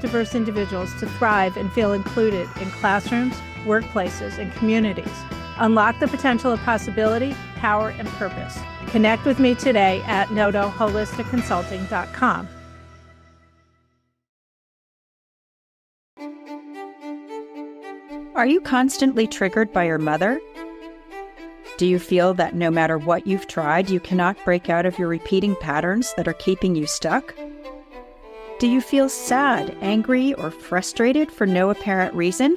diverse individuals to thrive and feel included in classrooms, workplaces, and communities. Unlock the potential of possibility, power, and purpose. Connect with me today at notoholisticconsulting.com. Are you constantly triggered by your mother? Do you feel that no matter what you've tried, you cannot break out of your repeating patterns that are keeping you stuck? Do you feel sad, angry, or frustrated for no apparent reason?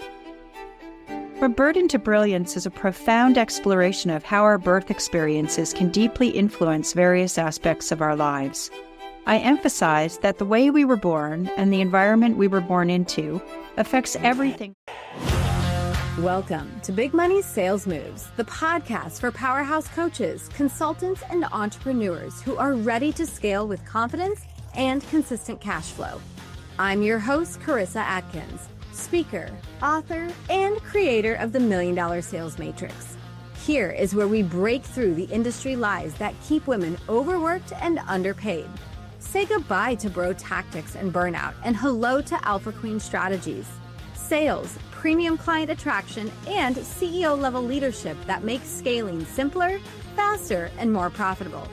From Birth into Brilliance is a profound exploration of how our birth experiences can deeply influence various aspects of our lives. I emphasize that the way we were born and the environment we were born into affects everything. Welcome to Big Money Sales Moves, the podcast for powerhouse coaches, consultants, and entrepreneurs who are ready to scale with confidence and consistent cash flow. I'm your host, Karissa Atkins, speaker, author, and creator of the $1 Million Sales Matrix. Here is where we break through the industry lies that keep women overworked and underpaid. Say goodbye to bro tactics and burnout, and hello to alpha queen strategies. Sales, premium client attraction, and CEO-level leadership that makes scaling simpler, faster, and more profitable.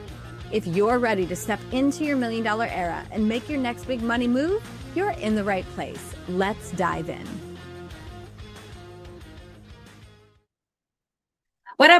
If you're ready to step into your $1 million era and make your next big money move, you're in the right place. Let's dive in. What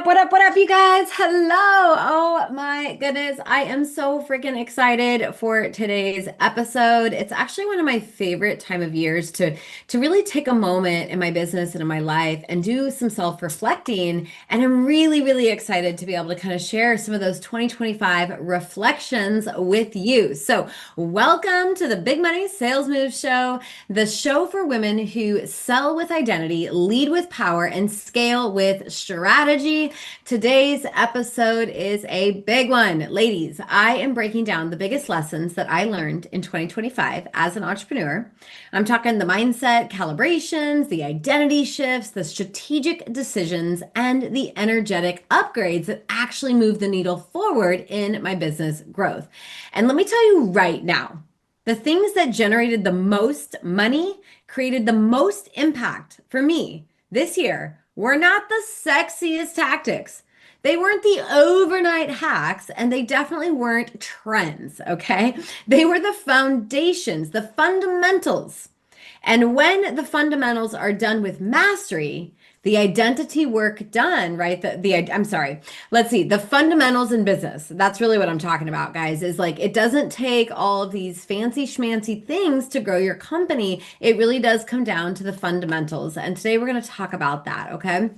up, you guys? Hello. Oh my goodness. I am so freaking excited for today's episode. It's actually one of my favorite time of years to really take a moment in my business and in my life and do some self-reflecting. And I'm really, really excited to be able to kind of share some of those 2025 reflections with you. So welcome to the Big Money Sales Moves Show, the show for women who sell with identity, lead with power, and scale with strategy. Today's episode is a big one. Ladies, I am breaking down the biggest lessons that I learned in 2025 as an entrepreneur. I'm talking the mindset calibrations, the identity shifts, the strategic decisions, and the energetic upgrades that actually move the needle forward in my business growth. And let me tell you right now, the things that generated the most money, created the most impact for me this year were not the sexiest tactics. They weren't the overnight hacks, and they definitely weren't trends, okay? They were the foundations, the fundamentals. And when the fundamentals are done with mastery, the identity work done, right? The fundamentals in business. That's really what I'm talking about, guys, is like, it doesn't take all of these fancy schmancy things to grow your company. It really does come down to the fundamentals. And today we're going to talk about that, okay?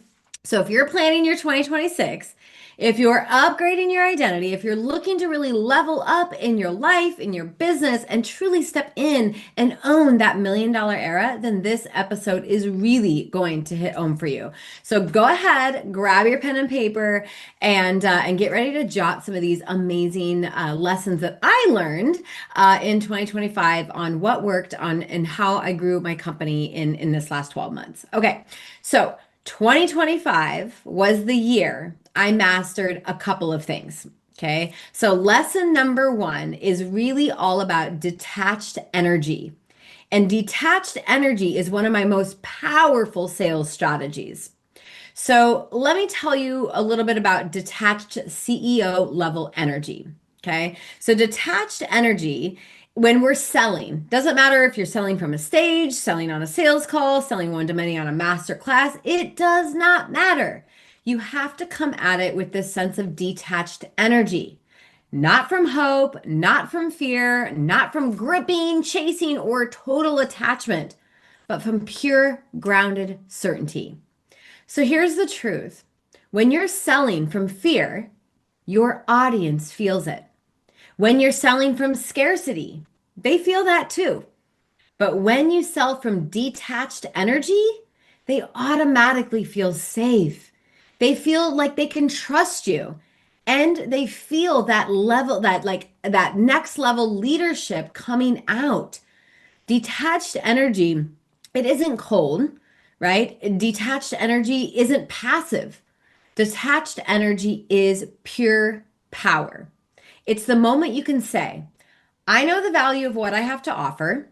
So if you're planning your 2026, if you're upgrading your identity, if you're looking to really level up in your life, in your business, and truly step in and own that $1 million era, then this episode is really going to hit home for you. So go ahead, grab your pen and paper, and get ready to jot some of these amazing lessons that I learned in 2025 on what worked on and how I grew my company in this last 12 months. Okay, so 2025 was the year I mastered a couple of things. Okay. So lesson number one is really all about detached energy. And detached energy is one of my most powerful sales strategies. So let me tell you a little bit about detached CEO level energy. Okay. So detached energy, when we're selling, doesn't matter if you're selling from a stage, selling on a sales call, selling one-to-many on a master class, it does not matter. You have to come at it with this sense of detached energy, not from hope, not from fear, not from gripping, chasing, or total attachment, but from pure grounded certainty. So here's the truth. When you're selling from fear, your audience feels it. When you're selling from scarcity, they feel that too. But when you sell from detached energy, they automatically feel safe. They feel like they can trust you, and they feel that level, that next level leadership coming out. Detached energy, it isn't cold, right? Detached energy isn't passive. Detached energy is pure power. It's the moment you can say, I know the value of what I have to offer.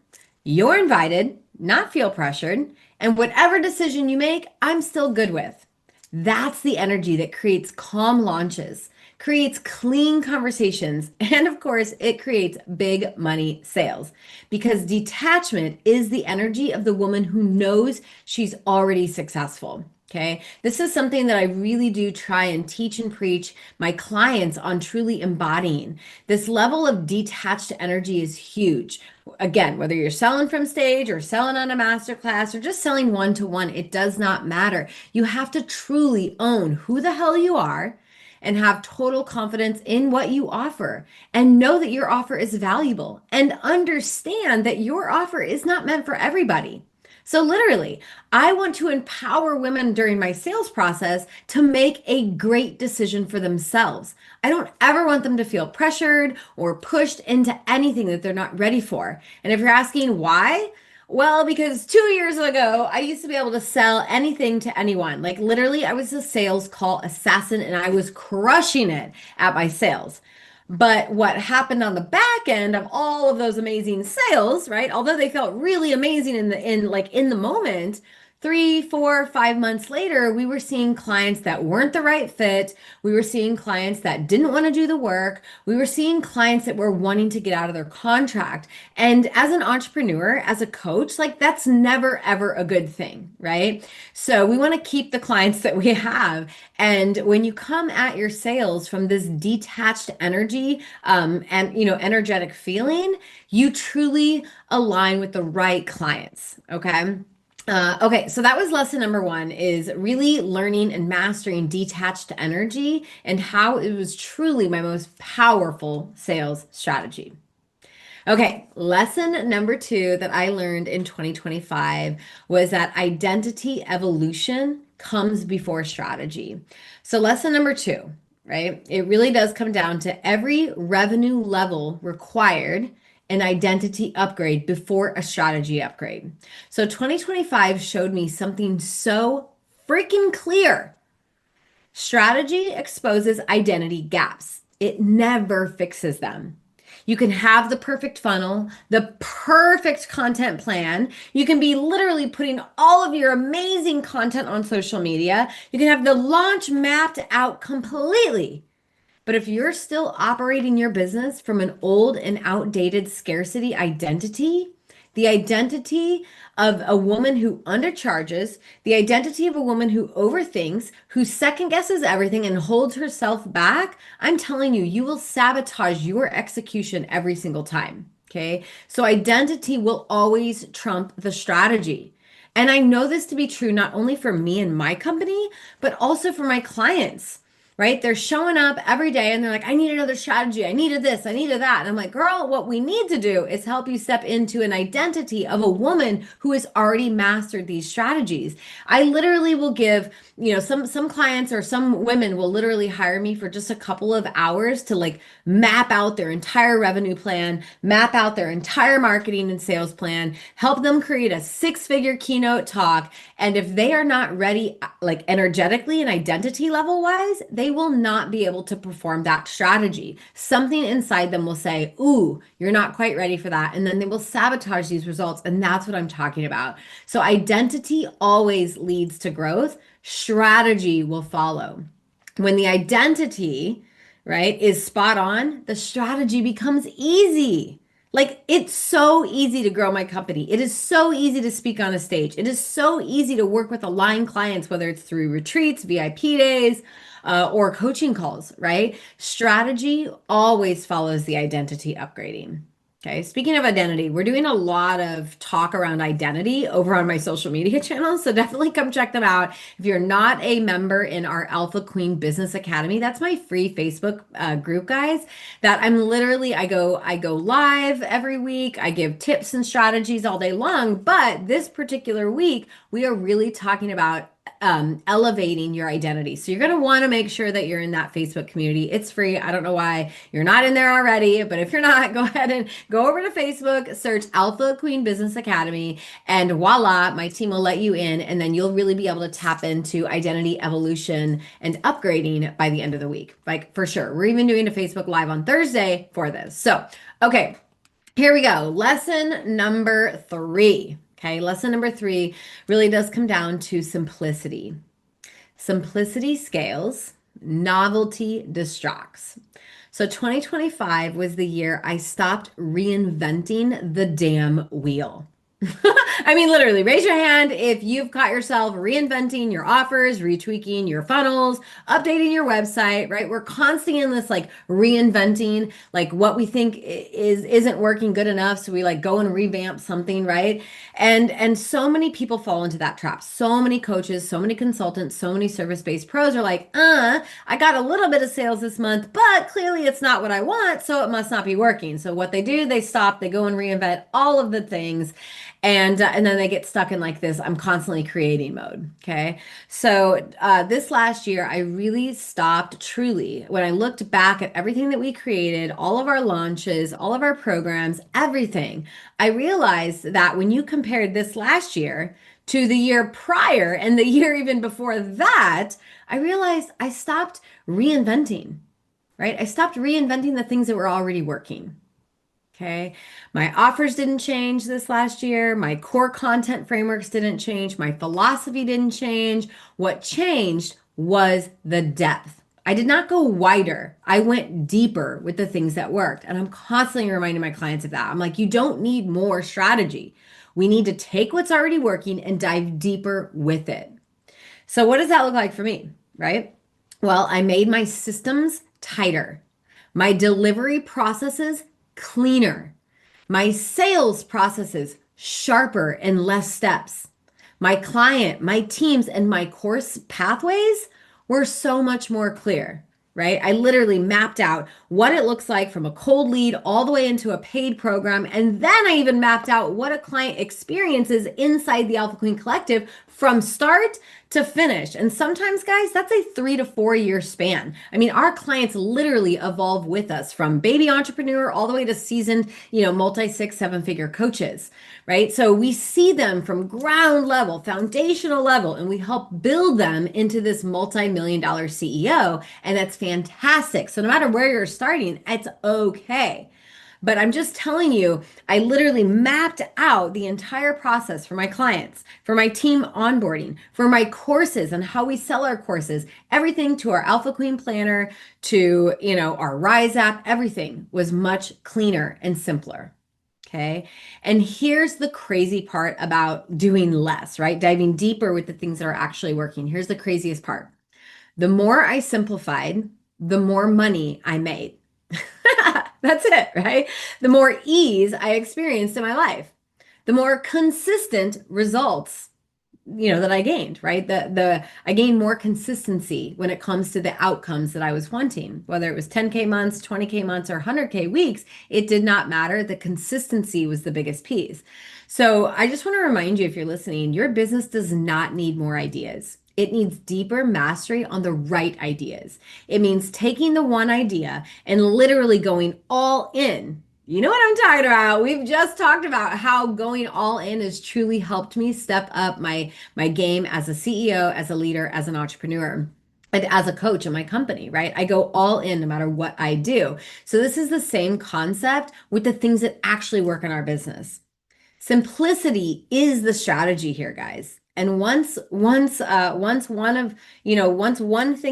You're invited, not feel pressured, and whatever decision you make, I'm still good with. That's the energy that creates calm launches, creates clean conversations, and of course, it creates big money sales because detachment is the energy of the woman who knows she's already successful. Okay. This is something that I really do try and teach and preach my clients on truly embodying. This level of detached energy is huge. Again, whether you're selling from stage or selling on a masterclass or just selling one-to-one, it does not matter. You have to truly own who the hell you are and have total confidence in what you offer and know that your offer is valuable and understand that your offer is not meant for everybody. So literally, I want to empower women during my sales process to make a great decision for themselves. I don't ever want them to feel pressured or pushed into anything that they're not ready for. And if you're asking why, well, because 2 years ago, I used to be able to sell anything to anyone. Like literally, I was a sales call assassin and I was crushing it at my sales. But what happened on the back end of all of those amazing sales, right? Although they felt really amazing in the moment, 3, 4, 5 months later, we were seeing clients that weren't the right fit. We were seeing clients that didn't want to do the work. We were seeing clients that were wanting to get out of their contract. And as an entrepreneur, as a coach, like that's never ever a good thing, right? So we want to keep the clients that we have. And when you come at your sales from this detached energy and energetic feeling, you truly align with the right clients. Okay, so that was lesson number 1 is really learning and mastering detached energy and how it was truly my most powerful sales strategy. Okay, lesson number 2 that I learned in 2025 was that identity evolution comes before strategy. So lesson number 2, right? It really does come down to every revenue level required an identity upgrade before a strategy upgrade. So 2025 showed me something so freaking clear. Strategy exposes identity gaps. It never fixes them. You can have the perfect funnel, the perfect content plan. You can be literally putting all of your amazing content on social media. You can have the launch mapped out completely. But if you're still operating your business from an old and outdated scarcity identity, the identity of a woman who undercharges, the identity of a woman who overthinks, who second guesses everything and holds herself back, I'm telling you, you will sabotage your execution every single time. Okay. So identity will always trump the strategy. And I know this to be true not only for me and my company, but also for my clients. Right? They're showing up every day and they're like, I need another strategy. I needed this. I needed that. And I'm like, girl, what we need to do is help you step into an identity of a woman who has already mastered these strategies. I literally will give, some clients or some women will literally hire me for just a couple of hours to like map out their entire revenue plan, map out their entire marketing and sales plan, help them create a 6-figure keynote talk. And if they are not ready, like energetically and identity level wise, they will not be able to perform that strategy. Something inside them will say, ooh, you're not quite ready for that. And then they will sabotage these results. And that's what I'm talking about. So identity always leads to growth. Strategy will follow. When the identity, right, is spot on, the strategy becomes easy. Like it's so easy to grow my company. It is so easy to speak on a stage. It is so easy to work with aligned clients, whether it's through retreats, VIP days, or coaching calls, right? Strategy always follows the identity upgrading. Okay, speaking of identity, we're doing a lot of talk around identity over on my social media channels. So definitely come check them out. If you're not a member in our Alpha Queen Business Academy, that's my free Facebook group, guys, that I go live every week. I give tips and strategies all day long. But this particular week, we are really talking about elevating your identity. So you're going to want to make sure that you're in that Facebook community. It's free. I don't know why you're not in there already, but if you're not, go ahead and go over to Facebook, search Alpha Queen Business Academy, and voila, my team will let you in. And then you'll really be able to tap into identity evolution and upgrading by the end of the week. Like for sure. We're even doing a Facebook Live on Thursday for this. So, okay. Here we go. Lesson number 3. Okay, lesson number 3 really does come down to simplicity. Simplicity scales, novelty distracts. So 2025 was the year I stopped reinventing the damn wheel. I mean, literally, raise your hand if you've caught yourself reinventing your offers, retweaking your funnels, updating your website, right? We're constantly in this like reinventing, like what we think isn't working good enough. So we like go and revamp something, right? And so many people fall into that trap. So many coaches, so many consultants, so many service-based pros are like, I got a little bit of sales this month, but clearly it's not what I want, so it must not be working. So what they do, they stop, they go and reinvent all of the things. And then they get stuck in like this, I'm constantly creating mode. Okay. So this last year, I really stopped truly when I looked back at everything that we created, all of our launches, all of our programs, everything. I realized that when you compared this last year to the year prior and the year even before that, I realized I stopped reinventing, right? I stopped reinventing the things that were already working. Okay. My offers didn't change this last year. My core content frameworks didn't change. My philosophy didn't change. What changed was the depth. I did not go wider. I went deeper with the things that worked. And I'm constantly reminding my clients of that. I'm like, you don't need more strategy. We need to take what's already working and dive deeper with it. So what does that look like for me, right? Well, I made my systems tighter, my delivery processes cleaner, my sales processes sharper and less steps. My client, my teams, and my course pathways were so much more clear, right? I literally mapped out what it looks like from a cold lead all the way into a paid program. And then I even mapped out what a client experiences inside the Alpha Queen Collective from start to finish. And sometimes, guys, that's a 3 to 4 year span. I mean, our clients literally evolve with us from baby entrepreneur all the way to seasoned, multi 6, 7-figure coaches, right? So we see them from ground level, foundational level, and we help build them into this multi-million-dollar CEO. And that's fantastic. So no matter where you're starting, it's okay. But I'm just telling you, I literally mapped out the entire process for my clients, for my team onboarding, for my courses and how we sell our courses, everything to our Alpha Queen Planner, to, our Rise app, everything was much cleaner and simpler. Okay. And here's the crazy part about doing less, right? Diving deeper with the things that are actually working. Here's the craziest part. The more I simplified, the more money I made. That's it, right? The more ease I experienced in my life, the more consistent results, that I gained, right? I gained more consistency when it comes to the outcomes that I was wanting, whether it was 10K months, 20K months, or 100K weeks, it did not matter. The consistency was the biggest piece. So I just want to remind you, if you're listening, your business does not need more ideas. It needs deeper mastery on the right ideas. It means taking the one idea and literally going all in. You know what I'm talking about. We've just talked about how going all in has truly helped me step up my game as a CEO, as a leader, as an entrepreneur, and as a coach in my company, right? I go all in no matter what I do. So this is the same concept with the things that actually work in our business. Simplicity is the strategy here, guys. And once one thing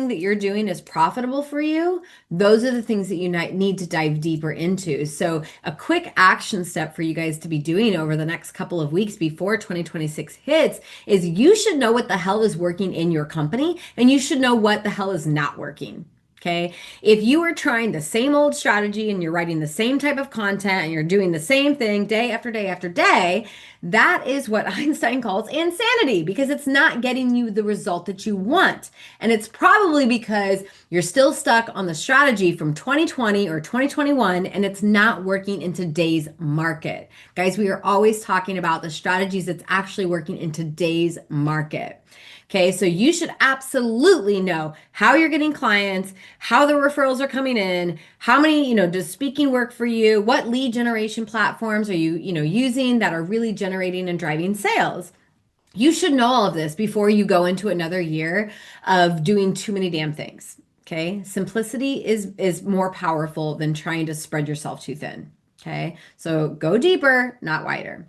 that you're doing is profitable for you, those are the things that you need to dive deeper into. So a quick action step for you guys to be doing over the next couple of weeks before 2026 hits is you should know what the hell is working in your company, and you should know what the hell is not working. Okay. If you are trying the same old strategy and you're writing the same type of content and you're doing the same thing day after day after day, that is what Einstein calls insanity, because it's not getting you the result that you want. And it's probably because you're still stuck on the strategy from 2020 or 2021 and it's not working in today's market. Guys, we are always talking about the strategies that's actually working in today's market. Okay, so you should absolutely know how you're getting clients, how the referrals are coming in, how many, does speaking work for you? What lead generation platforms are you, using that are really generating and driving sales? You should know all of this before you go into another year of doing too many damn things. Okay, simplicity is more powerful than trying to spread yourself too thin. Okay. So go deeper, not wider.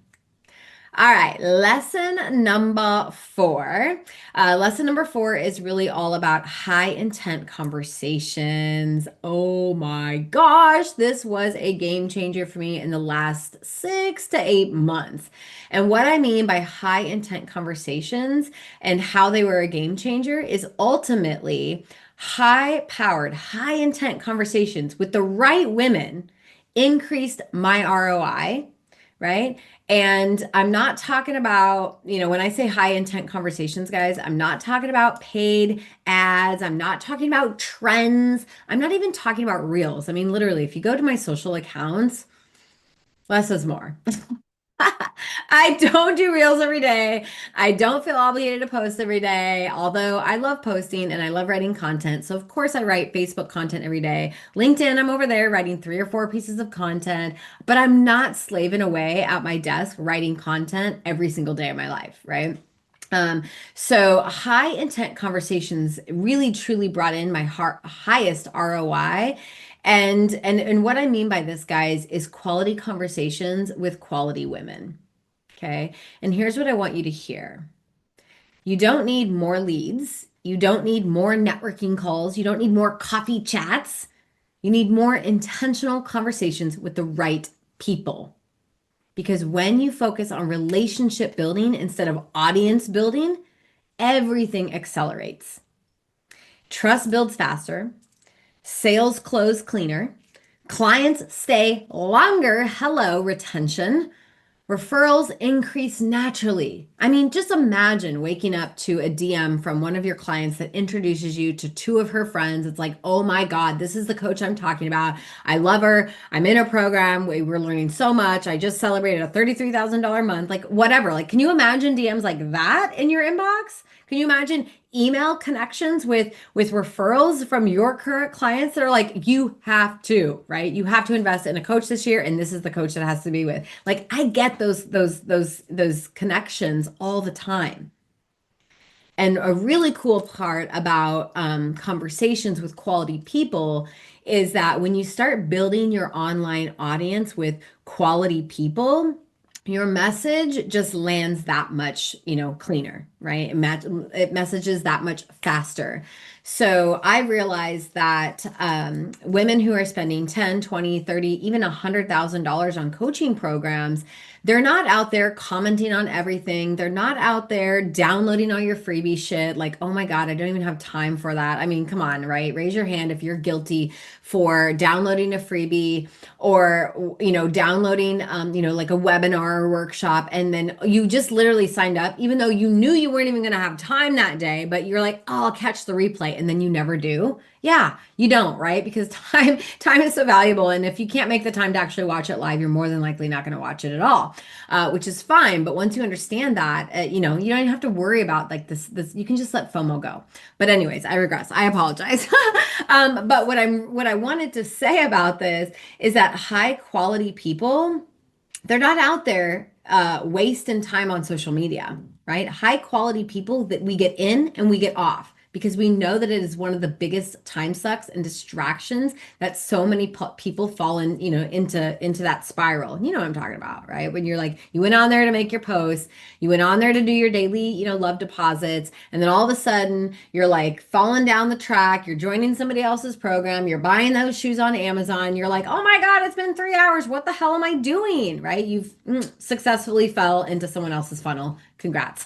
All right, lesson number four. Lesson number four is really all about high intent conversations. Oh my gosh, this was a game changer for me in the last 6 to 8 months. And what I mean by high intent conversations and how they were a game changer is ultimately high powered, high intent conversations with the right women increased my ROI, right? And I'm not talking about, when I say high intent conversations, guys, I'm not talking about paid ads. I'm not talking about trends. I'm not even talking about reels. I mean, literally, if you go to my social accounts, less is more. I don't do reels every day. I don't feel obligated to post every day, although I love posting and I love writing content. So, of course, I write Facebook content every day. LinkedIn, I'm over there writing 3 or 4 pieces of content, but I'm not slaving away at my desk writing content every single day of my life, right? So high intent conversations really truly brought in my highest ROI. And what I mean by this, guys, is quality conversations with quality women. Okay. And here's what I want you to hear. You don't need more leads. You don't need more networking calls. You don't need more coffee chats. You need more intentional conversations with the right people. Because when you focus on relationship building instead of audience building, everything accelerates. Trust builds faster. Sales close cleaner. Clients stay longer. Hello, retention. Referrals increase naturally. I mean, just imagine waking up to a DM from one of your clients that introduces you to 2 of her friends. It's like, oh my God, this is the coach I'm talking about. I love her. I'm in her program. We're learning so much. I just celebrated a $33,000 month, like whatever. Like, can you imagine DMs like that in your inbox? Can you imagine email connections with referrals from your current clients that are like, you have to, right? You have to invest in a coach this year, and this is the coach that has to be with. Like, I get those connections all the time. And a really cool part about conversations with quality people is that when you start building your online audience with quality people, your message just lands that much, cleaner, right? It messages that much faster. So I realized that women who are spending 10, 20, 30, even $100,000 on coaching programs, they're not out there commenting on everything. They're not out there downloading all your freebie shit. Like, oh my God, I don't even have time for that. I mean, come on, right? Raise your hand if you're guilty for downloading a freebie or, downloading, like a webinar or workshop. And then you just literally signed up, even though you knew you weren't even going to have time that day, but you're like, oh, I'll catch the replay. And then you never do. Yeah, you don't, right? Because time is so valuable. And if you can't make the time to actually watch it live, you're more than likely not going to watch it at all, which is fine. But once you understand that, you don't even have to worry about like this, you can just let FOMO go. But anyways, I regress. I apologize. But what I wanted to say about this is that high quality people, they're not out there wasting time on social media, right? High quality people that we get in and we get off, because we know that it is one of the biggest time sucks and distractions that so many people fall in, into that spiral. You know what I'm talking about, right? When you're like, you went on there to make your posts, you went on there to do your daily, love deposits, and then all of a sudden you're like falling down the track, you're joining somebody else's program, you're buying those shoes on Amazon, you're like, oh my God, it's been 3 hours. What the hell am I doing, right? You've successfully fell into someone else's funnel. Congrats.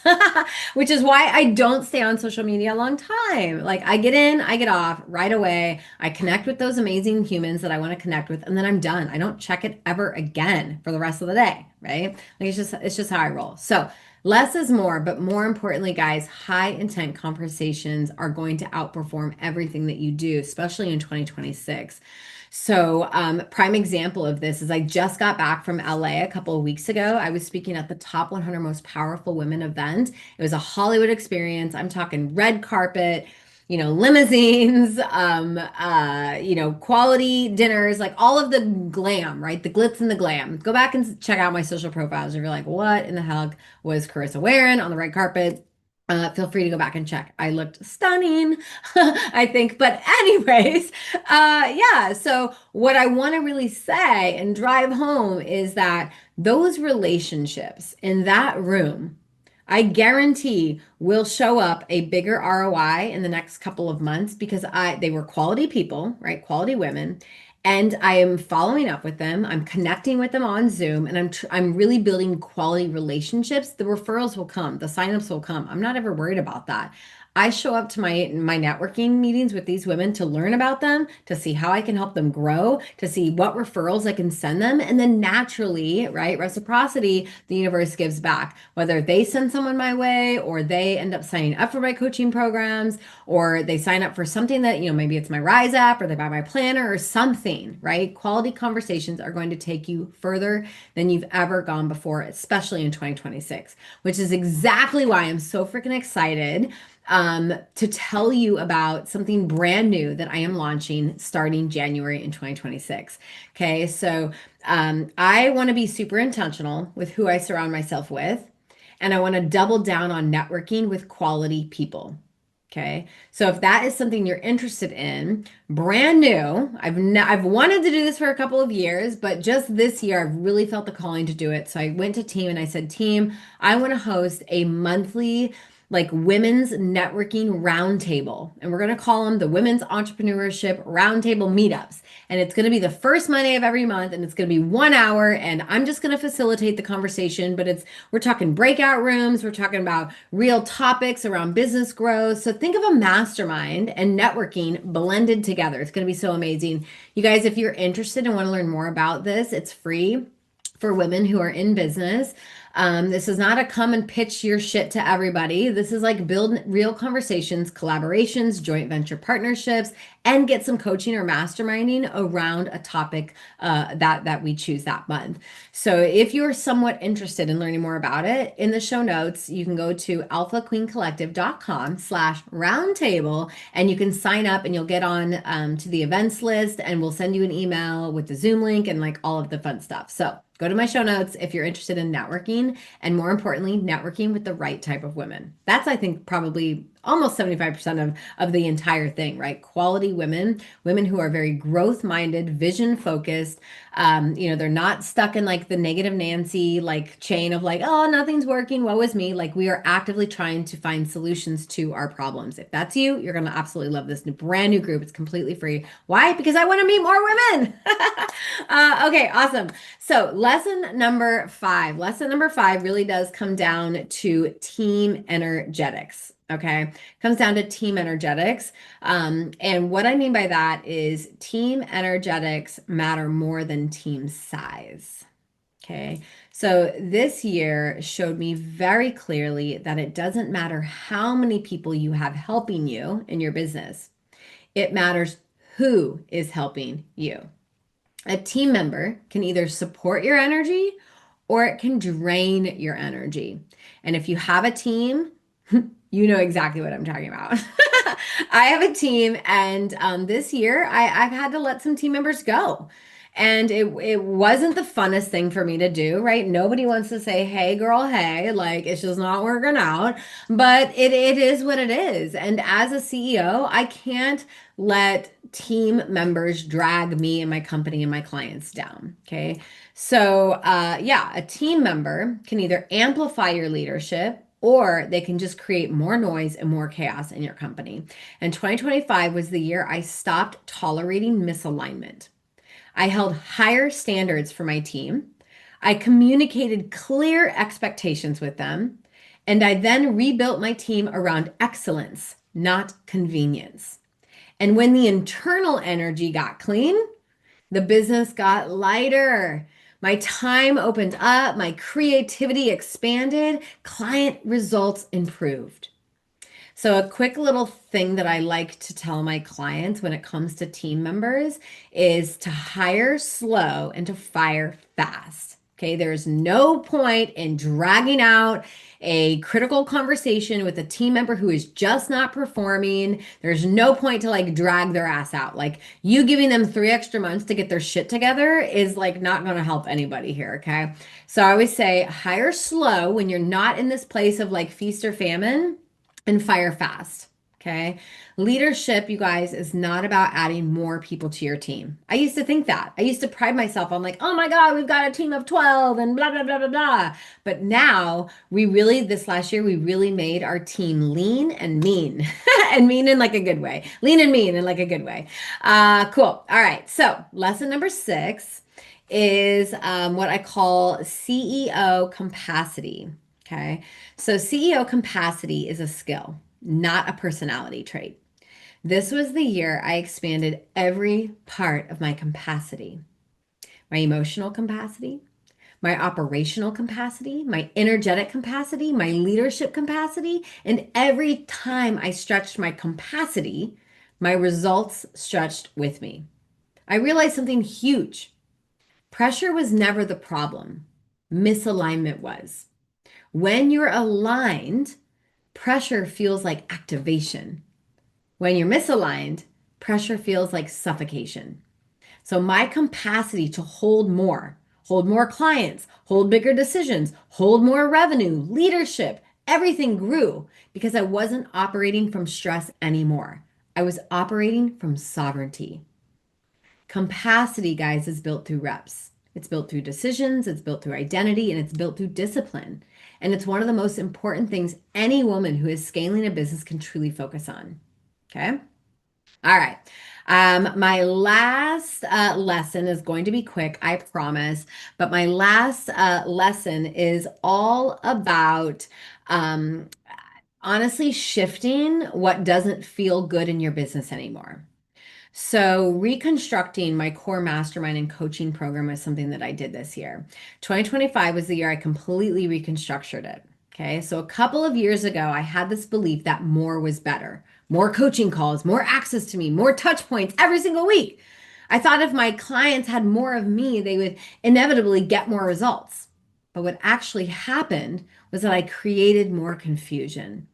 Which is why I don't stay on social media a long time. Like, I get in, I get off right away. I connect with those amazing humans that I want to connect with, and then I'm done. I don't check it ever again for the rest of the day, right? Like, it's just how I roll. So less is more, but more importantly, guys, high intent conversations are going to outperform everything that you do, especially in 2026. So, prime example of this is I just got back from LA a couple of weeks ago. I was speaking at the Top 100 Most Powerful Women event. It was a Hollywood experience. I'm talking red carpet, limousines, quality dinners, like all of the glam, right? The glitz and the glam. Go back and check out my social profiles if you're like, what in the heck was Karissa wearing on the red carpet? Feel free to go back and check. I looked stunning, I think. But anyways, yeah. So what I want to really say and drive home is that those relationships in that room, I guarantee will show up a bigger ROI in the next couple of months because they were quality people, right? Quality women. And I am following up with them. I'm connecting with them on Zoom, and I'm really building quality relationships. The referrals will come, the signups will come. I'm not ever worried about that. I show up to my networking meetings with these women to learn about them, to see how I can help them grow, to see what referrals I can send them, and then naturally, right, reciprocity, the universe gives back. Whether they send someone my way, or they end up signing up for my coaching programs, or they sign up for something that, maybe it's my Rise app, or they buy my planner or something, right? Quality conversations are going to take you further than you've ever gone before, especially in 2026, which is exactly why I'm so freaking excited to tell you about something brand new that I am launching starting January in 2026. Okay, so I want to be super intentional with who I surround myself with, and I want to double down on networking with quality people. Okay, so if that is something you're interested in, brand new, I've wanted to do this for a couple of years, but just this year I've really felt the calling to do it. So I went to team and I said, team, I want to host a monthly women's networking roundtable. And we're going to call them the Women's Entrepreneurship Roundtable Meetups. And it's going to be the first Monday of every month, and it's going to be 1 hour, and I'm just going to facilitate the conversation, but we're talking breakout rooms, we're talking about real topics around business growth. So think of a mastermind and networking blended together. It's going to be so amazing. You guys, if you're interested and want to learn more about this, it's free for women who are in business. This is not a come and pitch your shit to everybody. This is build real conversations, collaborations, joint venture partnerships, and get some coaching or masterminding around a topic that we choose that month. So if you're somewhat interested in learning more about it, in the show notes, you can go to alphaqueencollective.com/roundtable, and you can sign up, and you'll get on to the events list, and we'll send you an email with the Zoom link and all of the fun stuff. So go to my show notes if you're interested in networking, and more importantly, networking with the right type of women. That's, I think, probably almost 75% of the entire thing, right? Quality women who are very growth-minded, vision-focused. They're not stuck in the negative Nancy chain of oh, nothing's working, woe is me. We are actively trying to find solutions to our problems. If that's you, you're going to absolutely love this brand new group. It's completely free. Why? Because I want to meet more women. Okay, awesome. So lesson number 5 really does come down to team energetics. Okay, comes down to team energetics. And what I mean by that is team energetics matter more than team size. Okay, so this year showed me very clearly that it doesn't matter how many people you have helping you in your business. It matters who is helping you. A team member can either support your energy or it can drain your energy. And if you have a team, you know exactly what I'm talking about. I have a team, and this year I've had to let some team members go. And it wasn't the funnest thing for me to do, right? Nobody wants to say, hey, girl, hey, it's just not working out. But it is what it is. And as a CEO, I can't let team members drag me and my company and my clients down. Okay. So, a team member can either amplify your leadership, or they can just create more noise and more chaos in your company. And 2025 was the year I stopped tolerating misalignment. I held higher standards for my team. I communicated clear expectations with them. And I then rebuilt my team around excellence, not convenience. And when the internal energy got clean, the business got lighter. My time opened up, my creativity expanded, client results improved. So a quick little thing that I like to tell my clients when it comes to team members is to hire slow and to fire fast. Okay, there's no point in dragging out a critical conversation with a team member who is just not performing. There's no point to drag their ass out. You giving them 3 extra months to get their shit together is not going to help anybody here. Okay, so I always say hire slow when you're not in this place of feast or famine. and fire fast. Okay. Leadership, you guys, is not about adding more people to your team. I used to think that. I used to pride myself on like, oh my God, we've got a team of 12 and blah, blah, blah, blah, blah. But now this last year, we really made our team lean and mean and mean in like a good way. Lean and mean in like a good way. Cool. All right. So lesson number 6 is what I call CEO capacity. Okay. So CEO capacity is a skill, not a personality trait. This was the year I expanded every part of my capacity: my emotional capacity, my operational capacity, my energetic capacity, my leadership capacity. And every time I stretched my capacity, my results stretched with me. I realized something huge. Pressure was never the problem, misalignment was. When you're aligned, pressure feels like activation. When you're misaligned, pressure feels like suffocation. So my capacity to hold more clients, hold bigger decisions, hold more revenue, leadership, everything grew because I wasn't operating from stress anymore. I was operating from sovereignty. Capacity, guys, is built through reps. It's built through decisions, it's built through identity, and it's built through discipline. And it's one of the most important things any woman who is scaling a business can truly focus on. Okay. All right. My last lesson is going to be quick, I promise. But my last lesson is all about honestly shifting what doesn't feel good in your business anymore. So, reconstructing my core mastermind and coaching program was something that I did this year. 2025 was the year I completely reconstructed it. Okay. So, a couple of years ago, I had this belief that more was better: more coaching calls, more access to me, more touch points every single week. I thought if my clients had more of me, they would inevitably get more results. But what actually happened was that I created more confusion.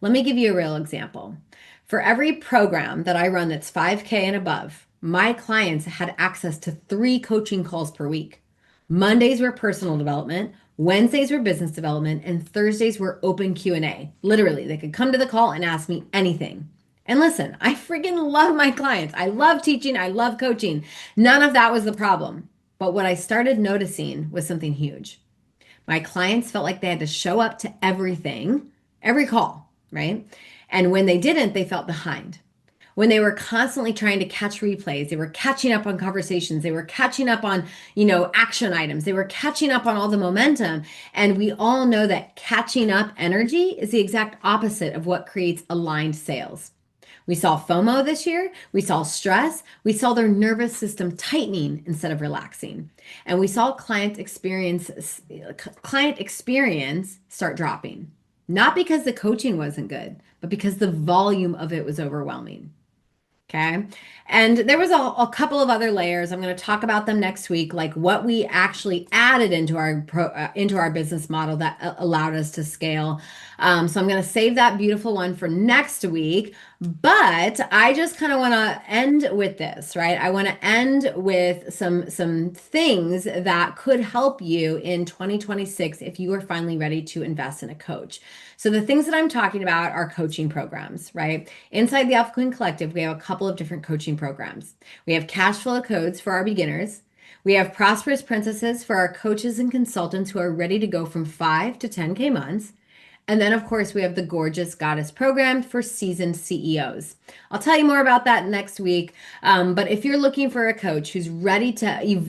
Let me give you a real example. For every program that I run that's 5K and above, my clients had access to 3 coaching calls per week. Mondays were personal development, Wednesdays were business development, and Thursdays were open Q&A. Literally, they could come to the call and ask me anything. And listen, I freaking love my clients. I love teaching. I love coaching. None of that was the problem. But what I started noticing was something huge. My clients felt like they had to show up to everything, every call, right? And when they didn't, they felt behind. When they were constantly trying to catch replays, they were catching up on conversations, they were catching up on, action items, they were catching up on all the momentum. And we all know that catching up energy is the exact opposite of what creates aligned sales. We saw FOMO this year. We saw stress. We saw their nervous system tightening instead of relaxing. And we saw client experience start dropping. Not because the coaching wasn't good, but because the volume of it was overwhelming. Okay. And there was a couple of other layers. I'm going to talk about them next week, like what we actually added into our business model that allowed us to scale. So I'm going to save that beautiful one for next week. But I just kind of want to end with this, right? I want to end with some things that could help you in 2026 if you are finally ready to invest in a coach. So the things that I'm talking about are coaching programs, right? Inside the Alpha Queen Collective, we have a couple of different coaching programs. We have cash flow codes for our beginners. We have prosperous princesses for our coaches and consultants who are ready to go from 5 to 10K months. And then, of course, we have the Gorgeous Goddess program for seasoned CEOs. I'll tell you more about that next week. But if you're looking for a coach who's ready to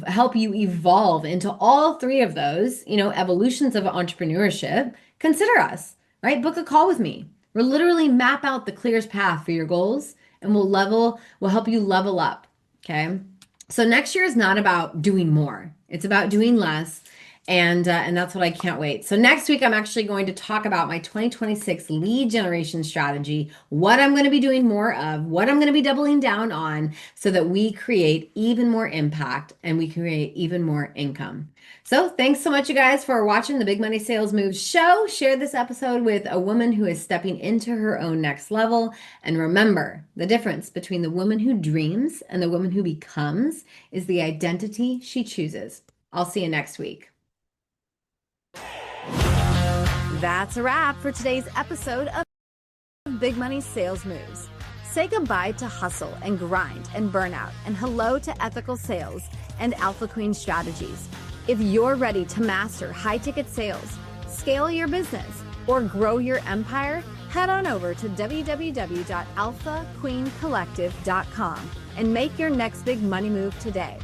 help you evolve into all 3 of those, evolutions of entrepreneurship, consider us, right? Book a call with me. We'll literally map out the clearest path for your goals, and we'll help you level up. Okay. So next year is not about doing more. It's about doing less. And that's what I can't wait. So next week, I'm actually going to talk about my 2026 lead generation strategy, what I'm going to be doing more of, what I'm going to be doubling down on so that we create even more impact and we create even more income. So thanks so much, you guys, for watching the Big Money Sales Moves show. Share this episode with a woman who is stepping into her own next level. And remember, the difference between the woman who dreams and the woman who becomes is the identity she chooses. I'll see you next week. That's a wrap for today's episode of Big money sales moves. Say goodbye to hustle and grind and burnout, and hello to ethical sales and Alpha Queen strategies. If you're ready to master high-ticket sales, scale your business, or grow your empire, head on over to www.alphaqueencollective.com and make your next big money move today.